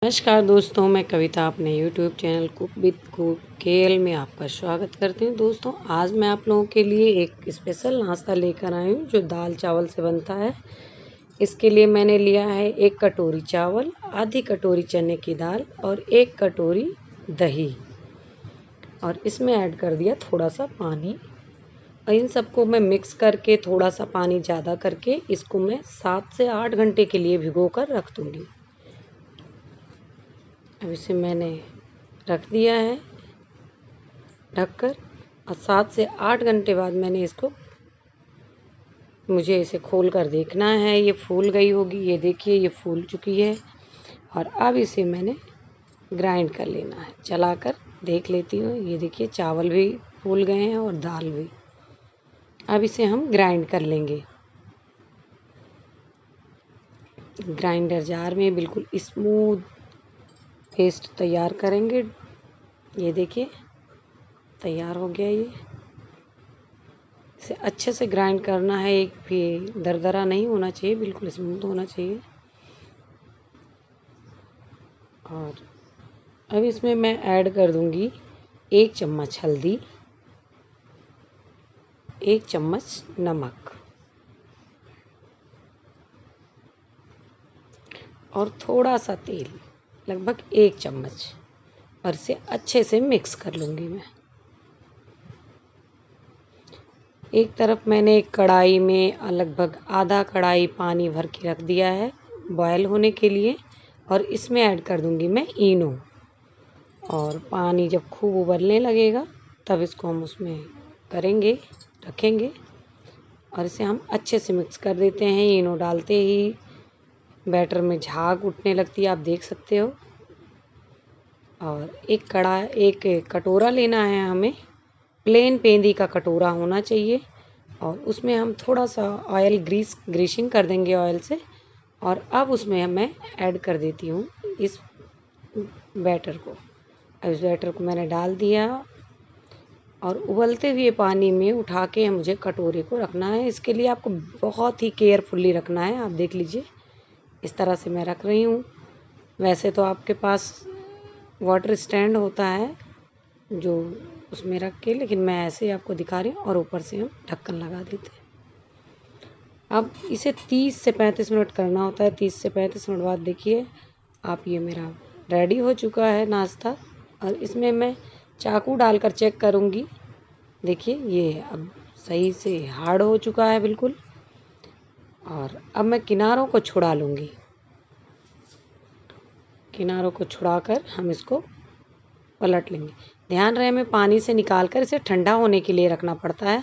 नमस्कार दोस्तों, मैं कविता अपने YouTube channel cook with cook KL में आपका स्वागत करती हूँ। दोस्तों, आज मैं आप लोगों के लिए एक स्पेशल नाश्ता लेकर आई हूँ जो दाल चावल से बनता है। इसके लिए मैंने लिया है 1 कटोरी चावल, आधी कटोरी चने की दाल और 1 कटोरी दही, और इसमें ऐड कर दिया थोड़ा सा पानी। और इन सबको मैं मिक्स करके थोड़ा सा पानी ज़्यादा करके इसको मैं 7 से 8 घंटे के लिए भिगो कर रख दूँगी। अब इसे मैंने रख दिया है ढककर, और 7 से 8 घंटे बाद मुझे इसे खोल कर देखना है। ये फूल गई होगी, ये देखिए ये फूल चुकी है। और अब इसे मैंने ग्राइंड कर लेना है, चलाकर देख लेती हूँ। ये देखिए चावल भी फूल गए हैं और दाल भी। अब इसे हम ग्राइंड कर लेंगे। ग्राइंडर जार में बिल्कुल स्मूथ पेस्ट तैयार करेंगे। ये देखिए तैयार हो गया। ये इसे अच्छे से ग्राइंड करना है, एक भी दरदरा नहीं होना चाहिए, बिल्कुल स्मूथ होना चाहिए। और अब इसमें मैं ऐड कर दूंगी 1 चम्मच हल्दी, 1 चम्मच नमक और थोड़ा सा तेल, लगभग 1 चम्मच, और इसे अच्छे से मिक्स कर लूँगी मैं। एक तरफ मैंने एक कढ़ाई में लगभग आधा कढ़ाई पानी भर के रख दिया है बॉयल होने के लिए, और इसमें ऐड कर दूंगी मैं इनो। और पानी जब खूब उबलने लगेगा तब इसको हम उसमें रखेंगे, और इसे हम अच्छे से मिक्स कर देते हैं। इनो डालते ही बैटर में झाग उठने लगती है, आप देख सकते हो। और एक कटोरा लेना है हमें, प्लेन पेंदी का कटोरा होना चाहिए, और उसमें हम थोड़ा सा ऑयल ग्रीसिंग कर देंगे ऑयल से। और अब उसमें मैं ऐड कर देती हूँ इस बैटर को। अब इस बैटर को मैंने डाल दिया, और उबलते हुए पानी में उठा के मुझे कटोरे को रखना है। इसके लिए आपको बहुत ही केयरफुली रखना है। आप देख लीजिए इस तरह से मैं रख रही हूँ। वैसे तो आपके पास वाटर स्टैंड होता है जो उसमें रख के, लेकिन मैं ऐसे ही आपको दिखा रही हूँ, और ऊपर से हम ढक्कन लगा देते हैं। अब इसे 30 से 35 मिनट करना होता है। 30 से 35 मिनट बाद देखिए आप, ये मेरा रेडी हो चुका है नाश्ता। और इसमें मैं चाकू डालकर चेक करूँगी। देखिए ये अब सही से हार्ड हो चुका है बिल्कुल। और अब मैं किनारों को छुड़ा लूँगी। किनारों को छुड़ाकर हम इसको पलट लेंगे। ध्यान रहे, हमें पानी से निकालकर इसे ठंडा होने के लिए रखना पड़ता है।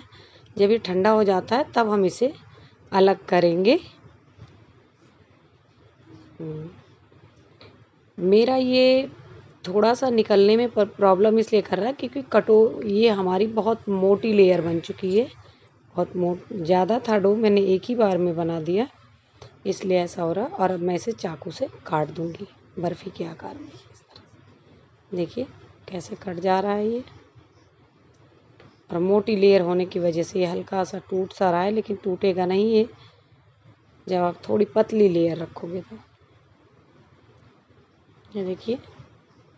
जब ये ठंडा हो जाता है तब हम इसे अलग करेंगे। मेरा ये थोड़ा सा निकलने में प्रॉब्लम इसलिए कर रहा है क्योंकि ये हमारी बहुत मोटी लेयर बन चुकी है। बहुत ज़्यादा था डो, मैंने एक ही बार में बना दिया, इसलिए ऐसा हो रहा। और अब मैं इसे चाकू से काट दूंगी बर्फ़ी के आकार में। इस तरह देखिए कैसे कट जा रहा है ये। और मोटी लेयर होने की वजह से ये हल्का सा टूट सा रहा है, लेकिन टूटेगा नहीं ये जब आप थोड़ी पतली लेयर रखोगे तो। ये देखिए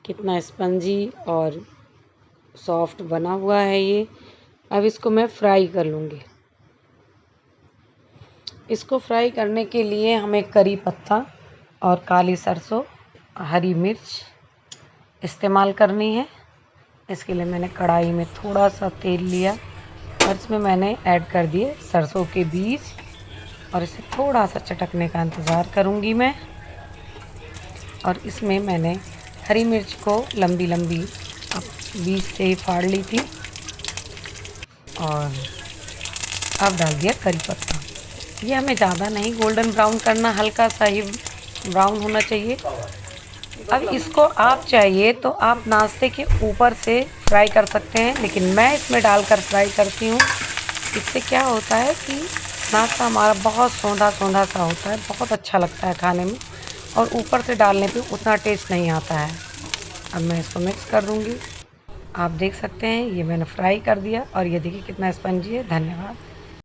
कितना स्पंजी और सॉफ्ट बना हुआ है ये। अब इसको मैं फ्राई कर लूँगी। इसको फ्राई करने के लिए हमें करी पत्ता और काली सरसों, हरी मिर्च इस्तेमाल करनी है। इसके लिए मैंने कढ़ाई में थोड़ा सा तेल लिया, और इसमें मैंने ऐड कर दिए सरसों के बीज, और इसे थोड़ा सा चटकने का इंतज़ार करूँगी मैं। और इसमें मैंने हरी मिर्च को लंबी लंबी बीज से ही फाड़ ली थी, और अब डाल दिया करी पत्ता। ये हमें ज़्यादा नहीं गोल्डन ब्राउन करना, हल्का सा ही ब्राउन होना चाहिए। अब इसको आप चाहिए तो आप नाश्ते के ऊपर से फ्राई कर सकते हैं, लेकिन मैं इसमें डालकर फ्राई करती हूँ। इससे क्या होता है कि नाश्ता हमारा बहुत सौंधा सौंधा सा होता है, बहुत अच्छा लगता है खाने में, और ऊपर से डालने पे उतना टेस्ट नहीं आता है। अब मैं इसको मिक्स कर दूँगी। आप देख सकते हैं ये मैंने फ्राई कर दिया, और ये देखिए कितना स्पंजी है। धन्यवाद।